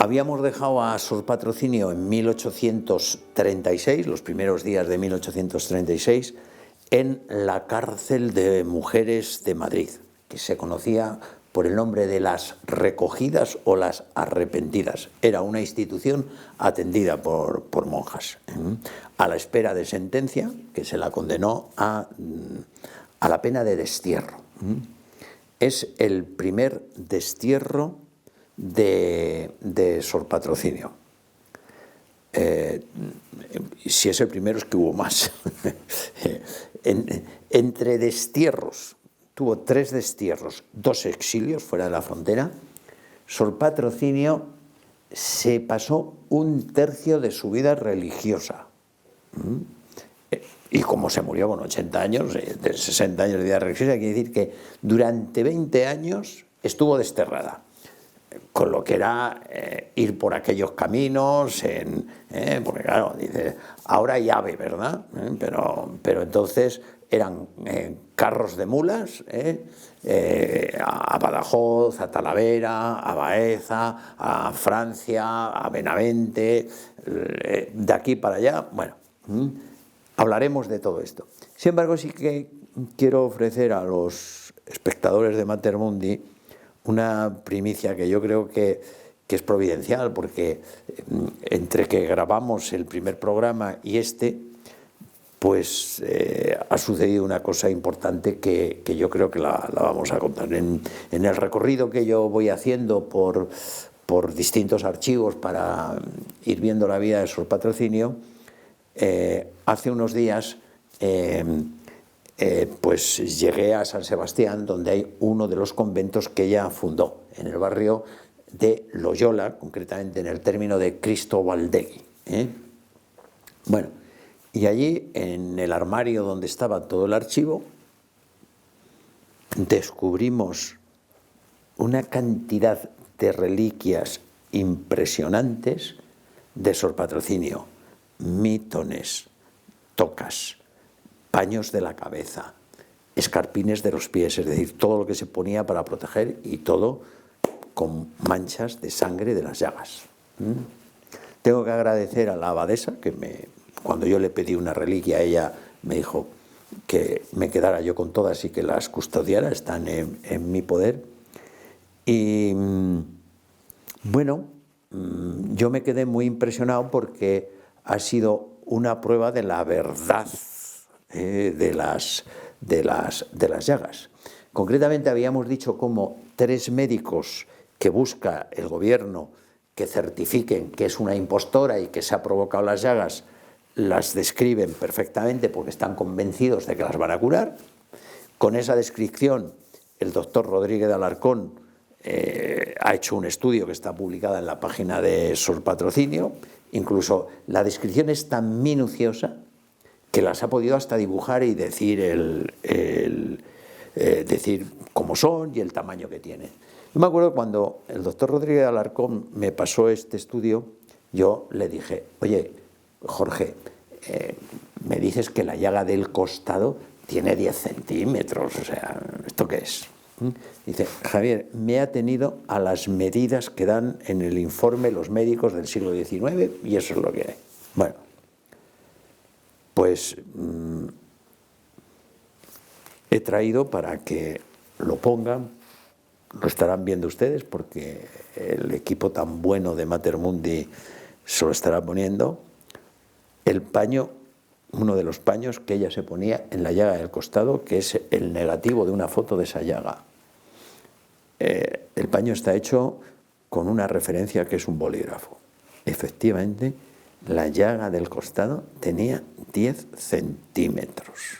Habíamos dejado a Sor Patrocinio en 1836, los primeros días de 1836, en la cárcel de mujeres de Madrid, que se conocía por el nombre de las recogidas o las arrepentidas. Era una institución atendida por monjas, a la espera de sentencia, que se la condenó a la pena de destierro. Es el primer destierro de Sor Patrocinio. Si es el primero, es que hubo más. Entre destierros, tuvo 3 destierros, 2 exilios fuera de la frontera. Sor Patrocinio se pasó 1/3 de su vida religiosa. Y como se murió con 80 años, de 60 años de vida religiosa, quiere decir que durante 20 años estuvo desterrada. Con lo que era ir por aquellos caminos, porque claro, dice, ahora hay AVE, ¿verdad? Pero entonces eran carros de mulas, a Badajoz, a Talavera, a Baeza, a Francia, a Benavente, de aquí para allá. Bueno, hablaremos de todo esto. Sin embargo, sí que quiero ofrecer a los espectadores de Mater Mundi una primicia que yo creo que es providencial, porque entre que grabamos el primer programa y pues ha sucedido una cosa importante que yo creo que la vamos a contar. En el recorrido que yo voy haciendo por distintos archivos para ir viendo la vida de Sor Patrocinio, hace unos días pues llegué a San Sebastián, donde hay uno de los conventos que ella fundó, en el barrio de Loyola, concretamente en el término de Cristobaldegui. Bueno, y allí, en el armario donde estaba todo el archivo, descubrimos una cantidad de reliquias impresionantes de Sor Patrocinio: mitones, tocas, paños de la cabeza, escarpines de los pies, es decir, todo lo que se ponía para proteger, y todo con manchas de sangre de las llagas. Tengo que agradecer a la abadesa, que cuando yo le pedí una reliquia, ella me dijo que me quedara yo con todas y que las custodiara, están en mi poder. Y bueno, yo me quedé muy impresionado porque ha sido una prueba de la verdad de las llagas. Concretamente habíamos dicho cómo 3 médicos que busca el gobierno que certifiquen que es una impostora y que se ha provocado las llagas, las describen perfectamente porque están convencidos de que las van a curar. Con esa descripción, el doctor Rodríguez de Alarcón ha hecho un estudio que está publicado en la página de Sor Patrocinio. Incluso la descripción es tan minuciosa que las ha podido hasta dibujar y decir decir cómo son y el tamaño que tienen. Yo me acuerdo cuando el doctor Rodríguez de Alarcón me pasó este estudio, yo le dije, oye, Jorge, me dices que la llaga del costado tiene 10 centímetros, o sea, ¿esto qué es? Dice, Javier, me ha tenido a las medidas que dan en el informe los médicos del siglo XIX y eso es lo que hay. Bueno, pues he traído para que lo pongan, lo estarán viendo ustedes porque el equipo tan bueno de Mater Mundi se lo estará poniendo, el paño, uno de los paños que ella se ponía en la llaga del costado, que es el negativo de una foto de esa llaga. El paño está hecho con una referencia que es un bolígrafo. Efectivamente, la llaga del costado tenía 10 centímetros.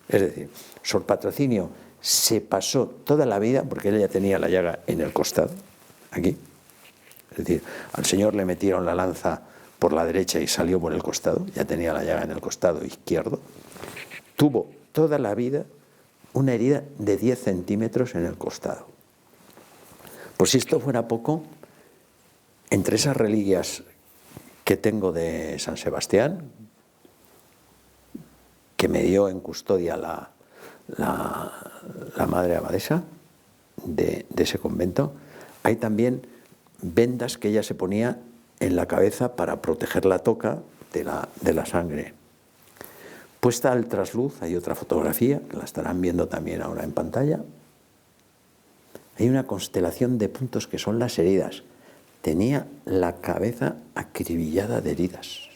Es decir, Sor Patrocinio se pasó toda la vida, porque ella ya tenía la llaga en el costado, aquí. Es decir, al señor le metieron la lanza por la derecha y salió por el costado, ya tenía la llaga en el costado izquierdo. Tuvo toda la vida una herida de 10 centímetros en el costado. Pues si esto fuera poco, entre esas reliquias que tengo de San Sebastián, que me dio en custodia la madre abadesa de ese convento, hay también vendas que ella se ponía en la cabeza para proteger la toca de la sangre. Puesta al trasluz, hay otra fotografía, que la estarán viendo también ahora en pantalla. Hay una constelación de puntos que son las heridas. Tenía la cabeza acribillada de heridas.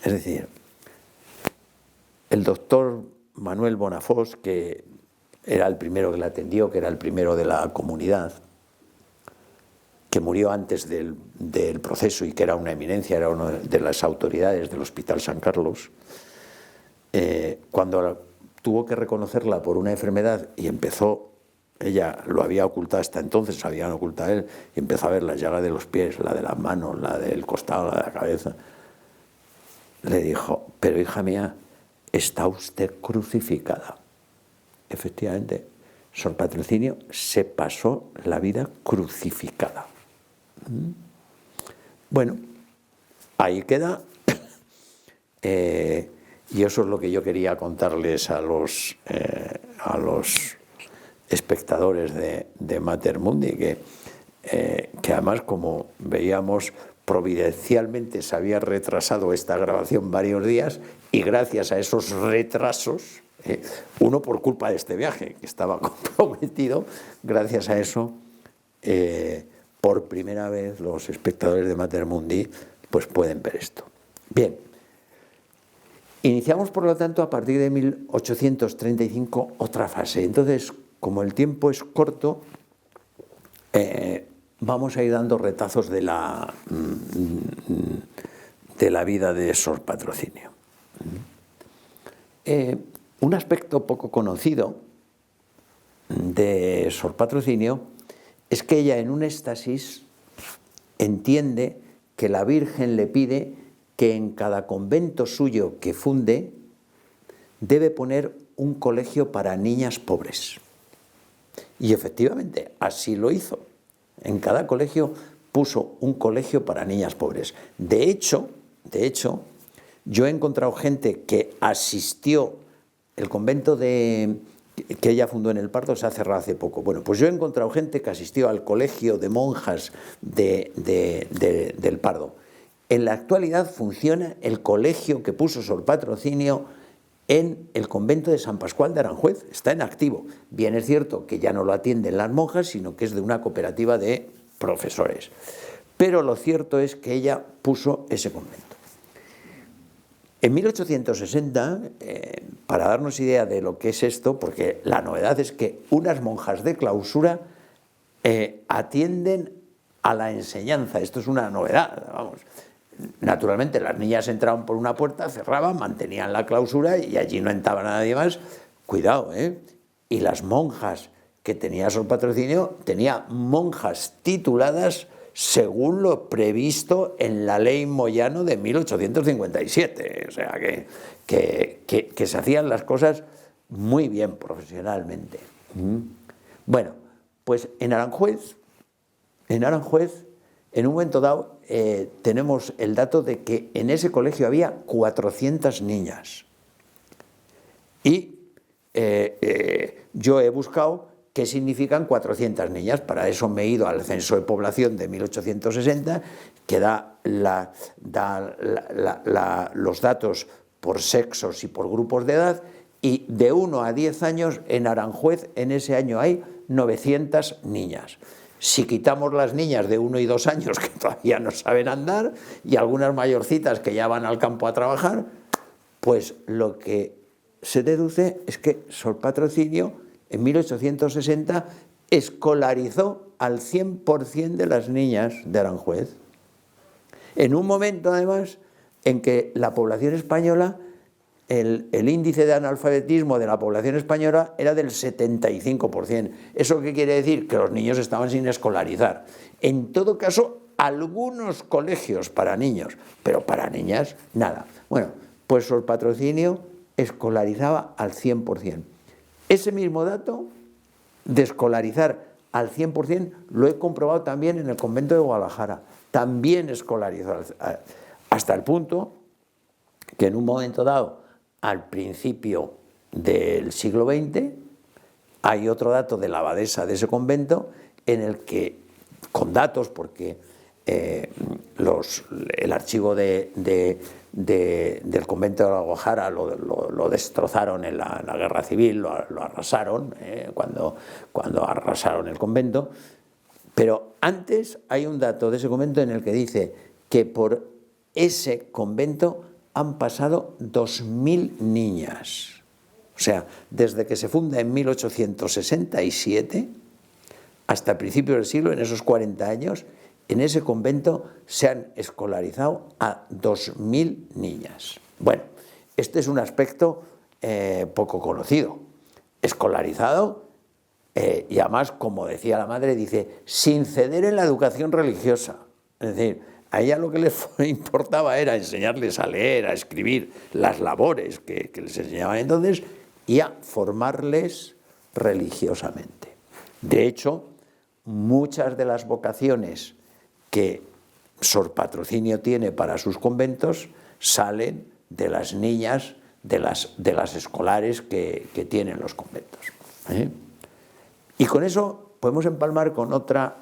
Es decir, el doctor Manuel Bonafós, que era el primero que la atendió, que era el primero de la comunidad, que murió antes del proceso y que era una eminencia, era una de las autoridades del Hospital San Carlos, cuando tuvo que reconocerla por una enfermedad y empezó, ella lo había ocultado hasta entonces, se habían ocultado él, y empezó a ver la llaga de los pies, la de las manos, la del costado, la de la cabeza, le dijo: pero hija mía, está usted crucificada. Efectivamente, Sor Patrocinio se pasó la vida crucificada. Bueno, ahí queda. Y eso es lo que yo quería contarles a los espectadores de Mater Mundi, que además, como veíamos, providencialmente se había retrasado esta grabación varios días, y gracias a esos retrasos, uno por culpa de este viaje, que estaba comprometido, gracias a eso, por primera vez los espectadores de Mater Mundi pues pueden ver esto. Bien, iniciamos por lo tanto a partir de 1835 otra fase. Entonces, como el tiempo es corto, vamos a ir dando retazos de la vida de Sor Patrocinio. Un aspecto poco conocido de Sor Patrocinio es que ella, en un éxtasis, entiende que la Virgen le pide que en cada convento suyo que funde debe poner un colegio para niñas pobres. Y efectivamente, así lo hizo. En cada colegio puso un colegio para niñas pobres. De hecho, yo he encontrado gente que asistió, el convento que ella fundó en El Pardo se ha cerrado hace poco. Bueno, pues yo he encontrado gente que asistió al colegio de monjas del Pardo. En la actualidad funciona el colegio que puso Sor Patrocinio en el convento de San Pascual de Aranjuez. Está en activo. Bien, es cierto que ya no lo atienden las monjas, sino que es de una cooperativa de profesores. Pero lo cierto es que ella puso ese convento. En 1860, para darnos idea de lo que es esto, porque la novedad es que unas monjas de clausura atienden a la enseñanza. Esto es una novedad, vamos. Naturalmente, las niñas entraban por una puerta, cerraban, mantenían la clausura y allí no entraba nadie más. Cuidado, ¿eh? Y las monjas que tenía Sor Patrocinio, tenía monjas tituladas según lo previsto en la ley Moyano de 1857. O sea, que se hacían las cosas muy bien profesionalmente. Bueno, pues en Aranjuez, en un momento dado, tenemos el dato de que en ese colegio había 400 niñas. Y yo he buscado qué significan 400 niñas. Para eso me he ido al censo de población de 1860, que da los datos por sexos y por grupos de edad, y de 1 a 10 años en Aranjuez en ese año hay 900 niñas. Si quitamos las niñas de 1 y 2 años que todavía no saben andar y algunas mayorcitas que ya van al campo a trabajar, pues lo que se deduce es que Sor Patrocinio en 1860 escolarizó al 100% de las niñas de Aranjuez. En un momento, además, en que la población española, el índice de analfabetismo de la población española era del 75%. ¿Eso qué quiere decir? Que los niños estaban sin escolarizar. En todo caso, algunos colegios para niños, pero para niñas, nada. Bueno, pues Sor Patrocinio escolarizaba al 100%. Ese mismo dato de escolarizar al 100% lo he comprobado también en el convento de Guadalajara. También escolarizó hasta el punto que en un momento dado, al principio del siglo XX, hay otro dato de la abadesa de ese convento en el que con datos, porque el archivo del convento de la Guajara lo destrozaron en la guerra civil, lo arrasaron, cuando arrasaron el convento. Pero antes hay un dato de ese convento en el que dice que por ese convento han pasado 2000 niñas. O sea, desde que se funda en 1867 hasta principios del siglo, en esos 40 años, en ese convento se han escolarizado a 2000 niñas. Bueno, este es un aspecto poco conocido. Escolarizado, y además, como decía la madre, dice, sin ceder en la educación religiosa. Es decir, a ella lo que les importaba era enseñarles a leer, a escribir, las labores que les enseñaban entonces, y a formarles religiosamente. De hecho, muchas de las vocaciones que Sor Patrocinio tiene para sus conventos salen de las niñas, de las escolares que tienen los conventos. Y con eso podemos empalmar con otra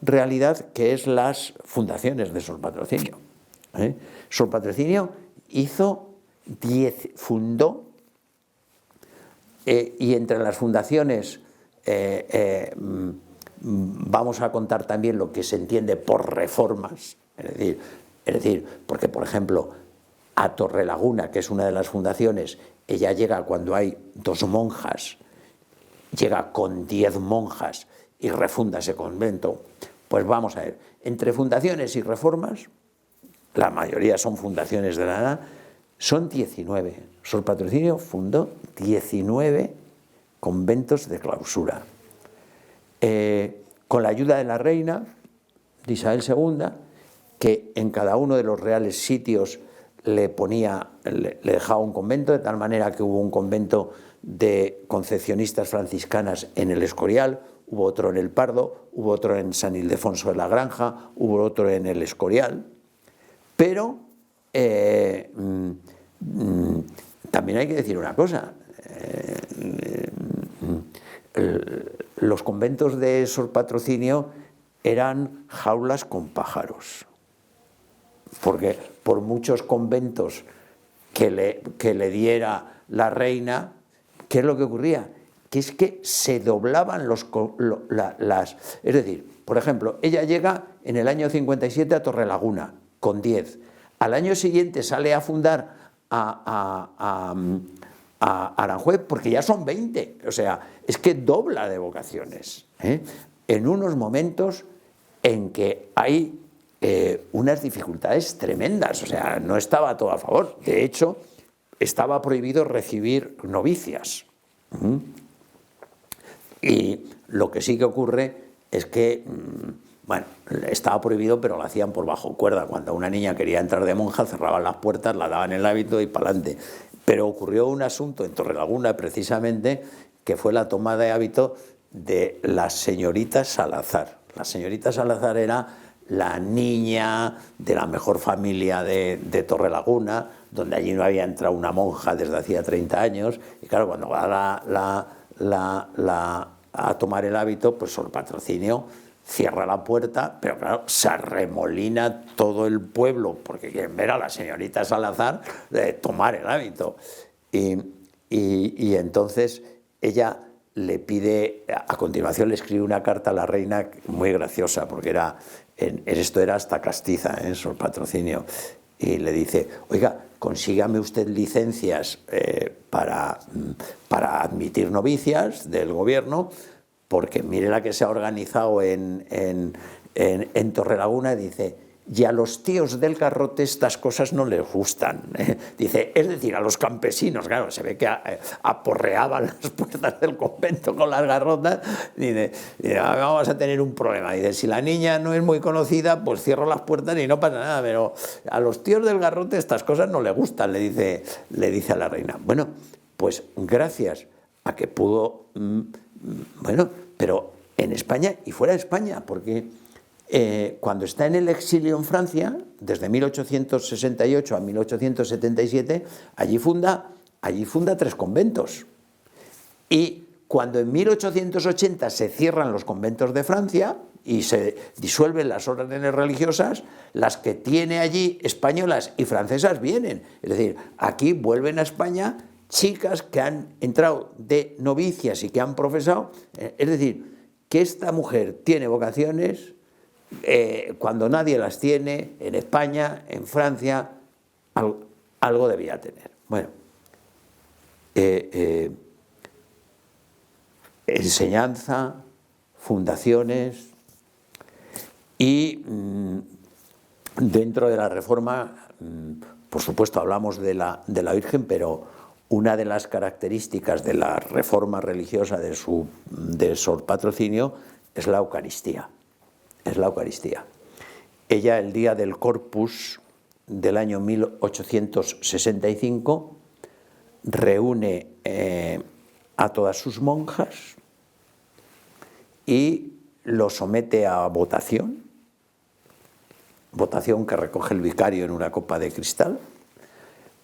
realidad, que es las fundaciones de Sor Patrocinio. Sor Patrocinio fundó, y entre las fundaciones vamos a contar también lo que se entiende por reformas, es decir, porque por ejemplo a Torrelaguna, que es una de las fundaciones, ella llega cuando hay 2 monjas, llega con 10 monjas y refunda ese convento. Pues vamos a ver, entre fundaciones y reformas, la mayoría son fundaciones de la nada, son 19. Sor Patrocinio fundó 19 conventos de clausura. Con la ayuda de la reina, de Isabel II, que en cada uno de los reales sitios le dejaba un convento, de tal manera que hubo un convento de concepcionistas franciscanas en el Escorial, hubo otro en el Pardo, hubo otro en San Ildefonso de la Granja, hubo otro en el Escorial. Pero también hay que decir una cosa, los conventos de Sor Patrocinio eran jaulas con pájaros, porque por muchos conventos que le diera la reina, ¿qué es lo que ocurría? Que es que se doblaban es decir, por ejemplo, ella llega en el año 57 a Torrelaguna, con 10. Al año siguiente sale a fundar a Aranjuez, porque ya son 20. O sea, es que dobla de vocaciones, en unos momentos en que hay unas dificultades tremendas. O sea, no estaba todo a favor. De hecho, estaba prohibido recibir novicias. Y lo que sí que ocurre es que, bueno, estaba prohibido, pero lo hacían por bajo cuerda. Cuando una niña quería entrar de monja, cerraban las puertas, la daban el hábito y para adelante. Pero ocurrió un asunto en Torrelaguna, precisamente, que fue la toma de hábito de la señorita Salazar. La señorita Salazar era la niña de la mejor familia de Torrelaguna, donde allí no había entrado una monja desde hacía 30 años. Y claro, cuando va a tomar el hábito, pues Sor Patrocinio cierra la puerta, pero claro, se arremolina todo el pueblo, porque quieren ver a la señorita Salazar tomar el hábito. Y entonces ella le pide, a continuación le escribe una carta a la reina muy graciosa, porque esto era hasta castiza, Sor Patrocinio, y le dice, oiga, consígame usted licencias para admitir novicias del gobierno, porque mire la que se ha organizado en Torrelaguna, dice, y a los tíos del garrote estas cosas no les gustan. Dice, es decir, a los campesinos, claro, se ve que aporreaban las puertas del convento con las garrotas. Dice, vamos a tener un problema. Dice, si la niña no es muy conocida, pues cierro las puertas y no pasa nada, pero a los tíos del garrote estas cosas no les gustan, le dice a la reina. Bueno, pues gracias a que pudo, bueno, pero en España y fuera de España, porque cuando está en el exilio en Francia, desde 1868 a 1877, allí funda 3 conventos. Y cuando en 1880 se cierran los conventos de Francia y se disuelven las órdenes religiosas, las que tiene allí españolas y francesas vienen. Es decir, aquí vuelven a España chicas que han entrado de novicias y que han profesado. Es decir, que esta mujer tiene vocaciones cuando nadie las tiene, en España, en Francia, algo debía tener. Bueno, enseñanza, fundaciones y dentro de la Reforma, por supuesto hablamos de la Virgen, pero una de las características de la reforma religiosa de Sor Patrocinio es la Eucaristía. Es la Eucaristía. Ella, el día del Corpus del año 1865, reúne a todas sus monjas y lo somete a votación que recoge el vicario en una copa de cristal,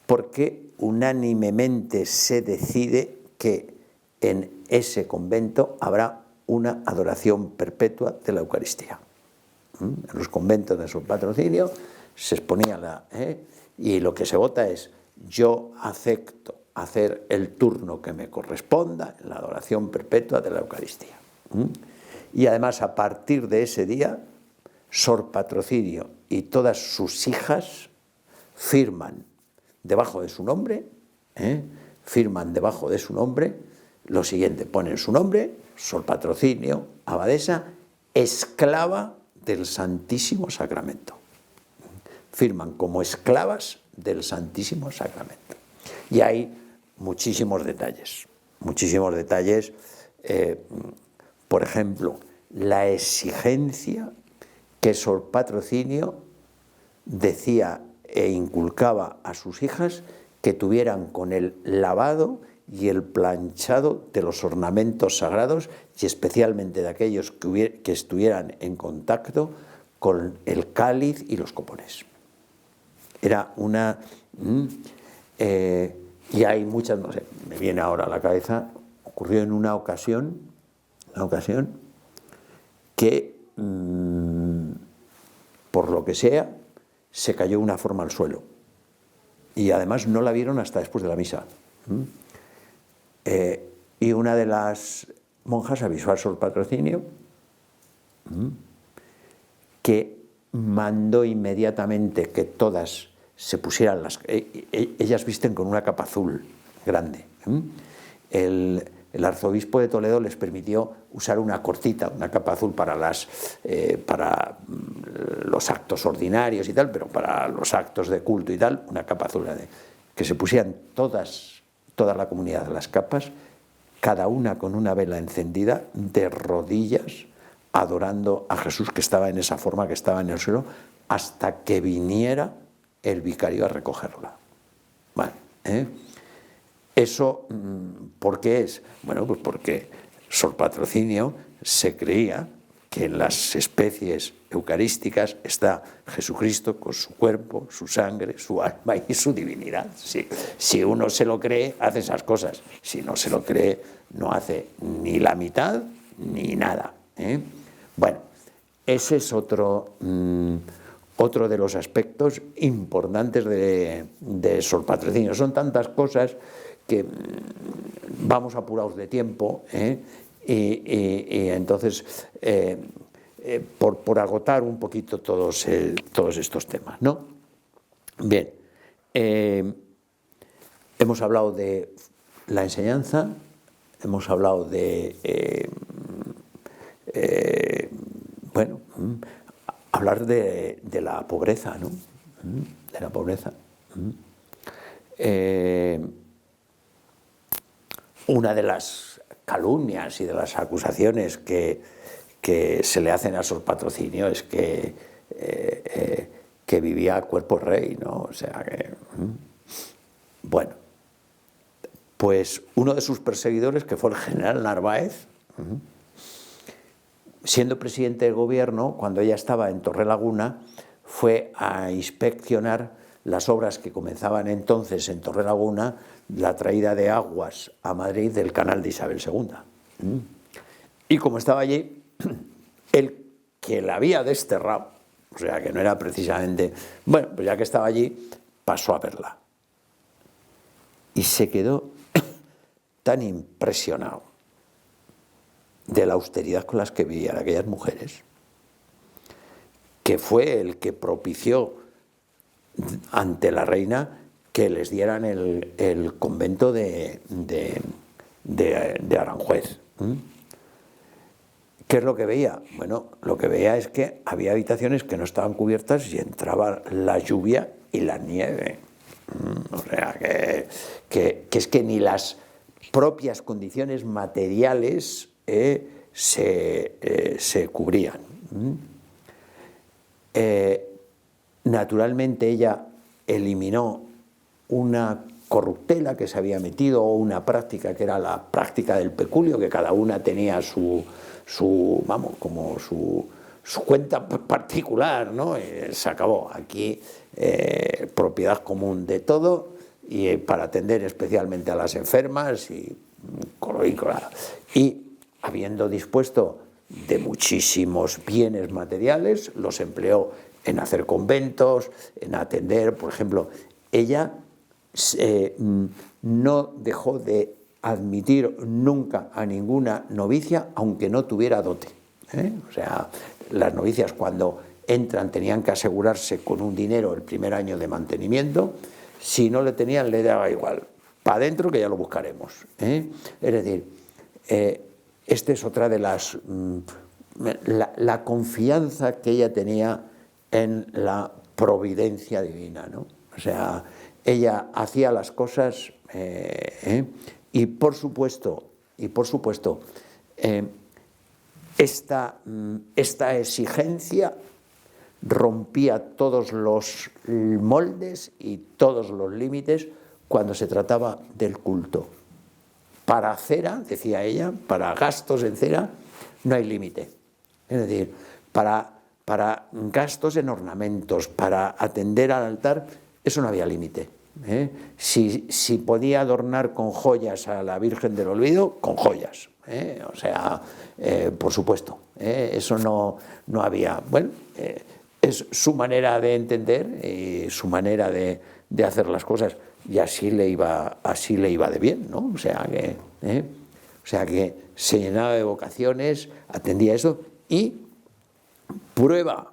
porque unánimemente se decide que en ese convento habrá una adoración perpetua de la Eucaristía. En los conventos de Sor Patrocinio se exponía y lo que se vota es: yo acepto hacer el turno que me corresponda en la adoración perpetua de la Eucaristía. Y además, a partir de ese día, Sor Patrocinio y todas sus hijas firman debajo de su nombre, lo siguiente: ponen su nombre, Sor Patrocinio, abadesa, esclava del Santísimo Sacramento. Firman como esclavas del Santísimo Sacramento. Y hay muchísimos detalles. Por ejemplo, la exigencia que Sor Patrocinio decía e inculcaba a sus hijas que tuvieran con el lavado y el planchado de los ornamentos sagrados, y especialmente de aquellos que estuvieran en contacto con el cáliz y los copones. Era una... y hay muchas, no sé, me viene ahora a la cabeza, ocurrió en una ocasión que, por lo que sea, se cayó una forma al suelo. Y además no la vieron hasta después de la misa. Y una de las monjas avisó a Sor Patrocinio, que mandó inmediatamente que todas se pusieran ellas visten con una capa azul grande. El arzobispo de Toledo les permitió usar una cortita, una capa azul para los actos ordinarios y tal, pero para los actos de culto y tal, una capa azul grande. Que se pusieran toda la comunidad de las capas, cada una con una vela encendida, de rodillas, adorando a Jesús, que estaba en esa forma, que estaba en el suelo, hasta que viniera el vicario a recogerla. Bueno, ¿eso por qué es? Bueno, pues porque Sor Patrocinio se creía que en las especies eucarísticas está Jesucristo con su cuerpo, su sangre, su alma y su divinidad. Si uno se lo cree, hace esas cosas. Si no se lo cree, no hace ni la mitad ni nada. Bueno, ese es otro de los aspectos importantes de Sor Patrocinio. Son tantas cosas que vamos apurados de tiempo, y entonces, por agotar un poquito todos estos temas, ¿no? Bien, hemos hablado de la enseñanza, hemos hablado de, hablar de la pobreza, ¿no? De la pobreza. Una de las calumnias y de las acusaciones que se le hacen a Sor Patrocinio es que vivía a cuerpo rey, ¿no? O sea que... Bueno, pues uno de sus perseguidores, que fue el general Narváez, siendo presidente del gobierno, cuando ella estaba en Torrelaguna, fue a inspeccionar las obras que comenzaban entonces en Torrelaguna, la traída de aguas a Madrid del canal de Isabel II. Y como estaba allí, el que la había desterrado, o sea que no era precisamente, bueno, pues ya que estaba allí, pasó a verla. Y se quedó tan impresionado de la austeridad con las que vivían aquellas mujeres, que fue el que propició ante la reina que les dieran el convento de Aranjuez. ¿Qué es lo que veía? Bueno, lo que veía es que había habitaciones que no estaban cubiertas y entraba la lluvia y la nieve. O sea, que es que ni las propias condiciones materiales se cubrían. Naturalmente ella eliminó una corruptela que se había metido, o una práctica que era la práctica del peculio, que cada una tenía su cuenta particular, ¿no? Se acabó. Aquí propiedad común de todo, y para atender especialmente a las enfermas, y habiendo dispuesto de muchísimos bienes materiales, los empleó en hacer conventos, en atender. Por ejemplo, ella no dejó de admitir nunca a ninguna novicia, aunque no tuviera dote. O sea, las novicias cuando entran tenían que asegurarse con un dinero el primer año de mantenimiento. Si no le tenían, le daba igual. Para adentro, que ya lo buscaremos. Es decir, esta es otra de las... la confianza que ella tenía en la providencia divina, ¿no? O sea, ella hacía las cosas y por supuesto, esta exigencia rompía todos los moldes y todos los límites cuando se trataba del culto. Para cera, decía ella, para gastos en cera, no hay límite. Es decir, para gastos en ornamentos, para atender al altar, eso no había límite. Si podía adornar con joyas a la Virgen del Olvido, con joyas. O sea, por supuesto, eso no había. Bueno, es su manera de entender y su manera de hacer las cosas, y así le iba de bien, ¿no? O sea que se llenaba de vocaciones, atendía eso, y prueba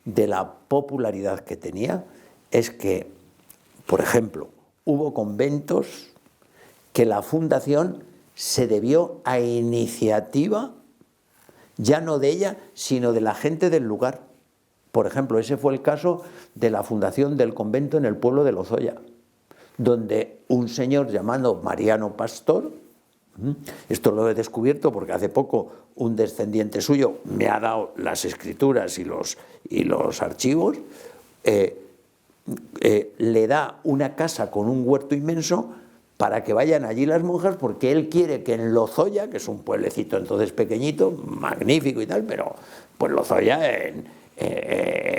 de la popularidad que tenía es que, por ejemplo, hubo conventos que la fundación se debió a iniciativa ya no de ella, sino de la gente del lugar. Por ejemplo, ese fue el caso de la fundación del convento en el pueblo de Lozoya, donde un señor llamado Mariano Pastor, esto lo he descubierto porque hace poco un descendiente suyo me ha dado las escrituras y los archivos, le da una casa con un huerto inmenso para que vayan allí las monjas, porque él quiere que en Lozoya, que es un pueblecito entonces pequeñito, magnífico y tal, pero pues Lozoya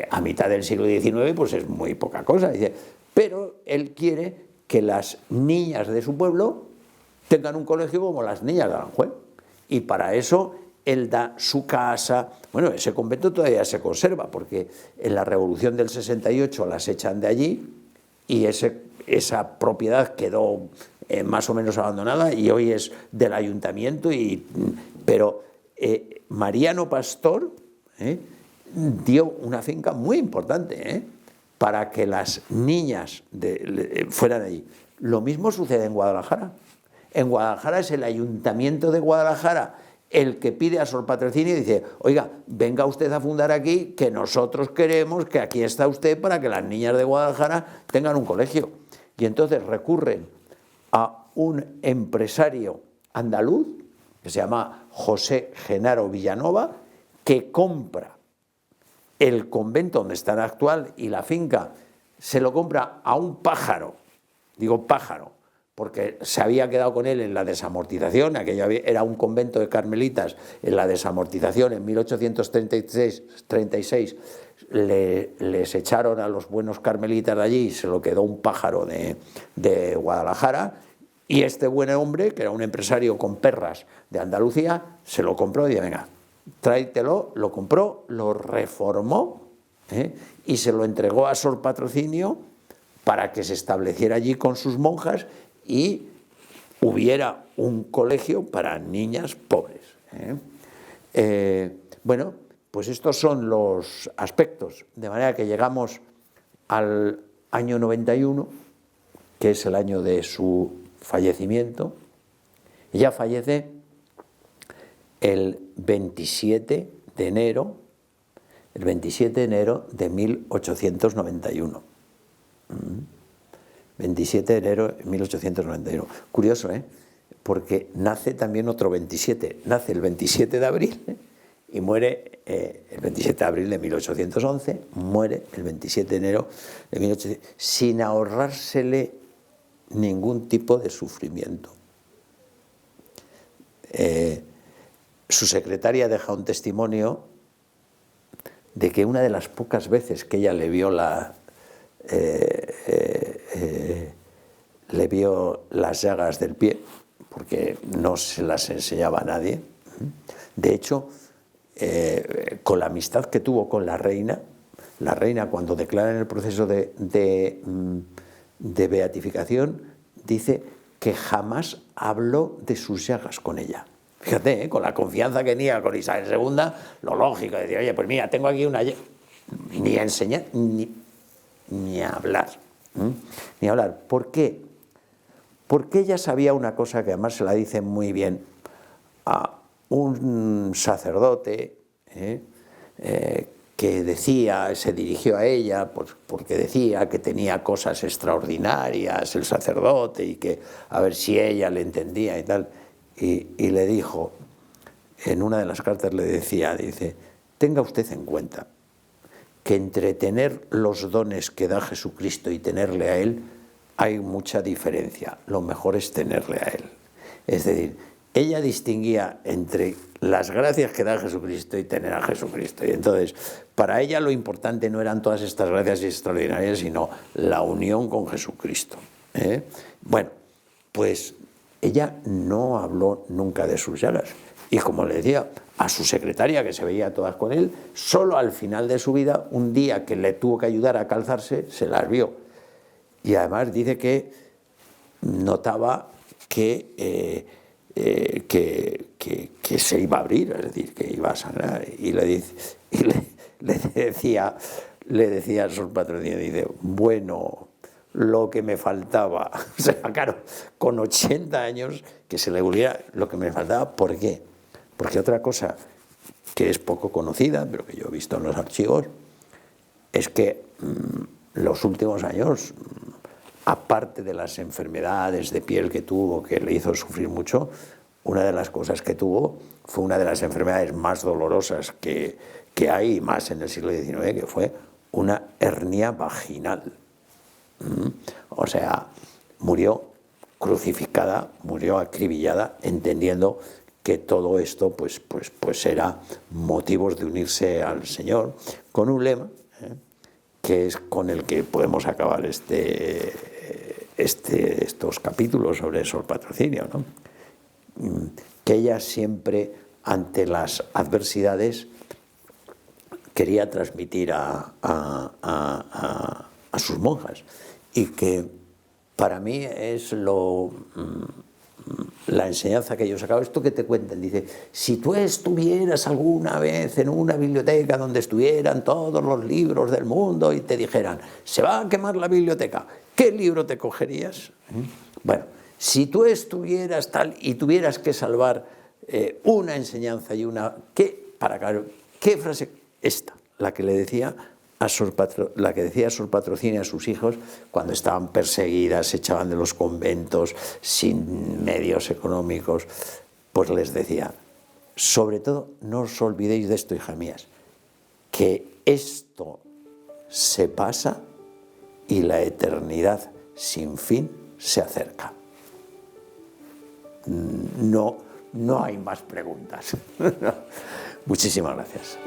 a mitad del siglo XIX pues es muy poca cosa. Dice, pero él quiere que las niñas de su pueblo tengan un colegio como las niñas de Aranjuez, y para eso él da su casa. Bueno, ese convento todavía se conserva, porque en la Revolución del 68 las echan de allí, y esa propiedad quedó más o menos abandonada, y hoy es del ayuntamiento. Pero Mariano Pastor dio una finca muy importante para que las niñas fueran allí. Lo mismo sucede en Guadalajara. En Guadalajara es el ayuntamiento de Guadalajara el que pide a Sor Patrocinio y dice, oiga, venga usted a fundar aquí, que nosotros queremos que aquí está usted para que las niñas de Guadalajara tengan un colegio. Y entonces recurren a un empresario andaluz que se llama José Genaro Villanova, que compra el convento donde está en actual, y la finca se lo compra a un pájaro. Digo pájaro, porque se había quedado con él en la desamortización. Aquello era un convento de carmelitas en la desamortización. En 1836 les echaron a los buenos carmelitas de allí y se lo quedó un pájaro de Guadalajara, Y este buen hombre, que era un empresario con perras de Andalucía, se lo compró y dijo, venga, tráetelo, lo compró, lo reformó, y se lo entregó a Sor Patrocinio para que se estableciera allí con sus monjas y hubiera un colegio para niñas pobres. Bueno, pues estos son los aspectos, de manera que llegamos al año 91, que es el año de su fallecimiento. Ella fallece el 27 de enero, de 1891. 27 de enero de 1891. Curioso, porque nace también otro 27. Nace el 27 de abril y muere el 27 de abril de 1811, muere el 27 de enero de 1800, sin ahorrársele ningún tipo de sufrimiento. Su secretaria deja un testimonio de que una de las pocas veces que ella le vio las llagas del pie, porque no se las enseñaba a nadie. De hecho, con la amistad que tuvo con la reina cuando declara en el proceso de beatificación, dice que jamás habló de sus llagas con ella. Fíjate, con la confianza que tenía con Isabel II, lo lógico, decía, oye, pues mira, tengo aquí una llaga. Ni a enseñar, ni a hablar. Ni a hablar. ¿Por qué? Porque ella sabía una cosa que además se la dice muy bien a un sacerdote que se dirigió a ella porque decía que tenía cosas extraordinarias el sacerdote y que a ver si ella le entendía y tal. Y le dijo, en una de las cartas le decía, dice, tenga usted en cuenta que entre tener los dones que da Jesucristo y tenerle a Él hay mucha diferencia. Lo mejor es tenerle a Él. Es decir, ella distinguía entre las gracias que da Jesucristo y tener a Jesucristo. Y entonces, para ella lo importante no eran todas estas gracias extraordinarias, sino la unión con Jesucristo. Bueno, pues ella no habló nunca de sus llagas. Y como le decía, a su secretaria, que se veía todas con él, solo al final de su vida, un día que le tuvo que ayudar a calzarse, se las vio. Y además dice que notaba que se iba a abrir, es decir, que iba a sangrar. Y le decía a Sor Patrocinio, dice, bueno, lo que me faltaba. O sea, claro, con 80 años, que se le volviera lo que me faltaba. ¿Por qué? Porque otra cosa que es poco conocida, pero que yo he visto en los archivos, es que los últimos años, aparte de las enfermedades de piel que tuvo, que le hizo sufrir mucho, una de las cosas que tuvo fue una de las enfermedades más dolorosas que hay, más en el siglo XIX, que fue una hernia vaginal. O sea, murió crucificada, murió acribillada, entendiendo que todo esto pues era motivos de unirse al Señor, con un lema que es con el que podemos acabar estos capítulos sobre Sor Patrocinio, ¿no? Que ella siempre, ante las adversidades, quería transmitir a sus monjas, y que para mí es la enseñanza que yo sacaba. Esto que te cuentan, dice, si tú estuvieras alguna vez en una biblioteca donde estuvieran todos los libros del mundo y te dijeran, se va a quemar la biblioteca, ¿qué libro te cogerías? Bueno, si tú estuvieras tal y tuvieras que salvar una enseñanza y una... ¿Qué frase? Esta, la que decía Sor Patrocinio a sus hijos cuando estaban perseguidas, se echaban de los conventos, sin medios económicos, pues les decía, sobre todo, no os olvidéis de esto, hijas mías, que esto se pasa y la eternidad sin fin se acerca. No hay más preguntas. Muchísimas gracias.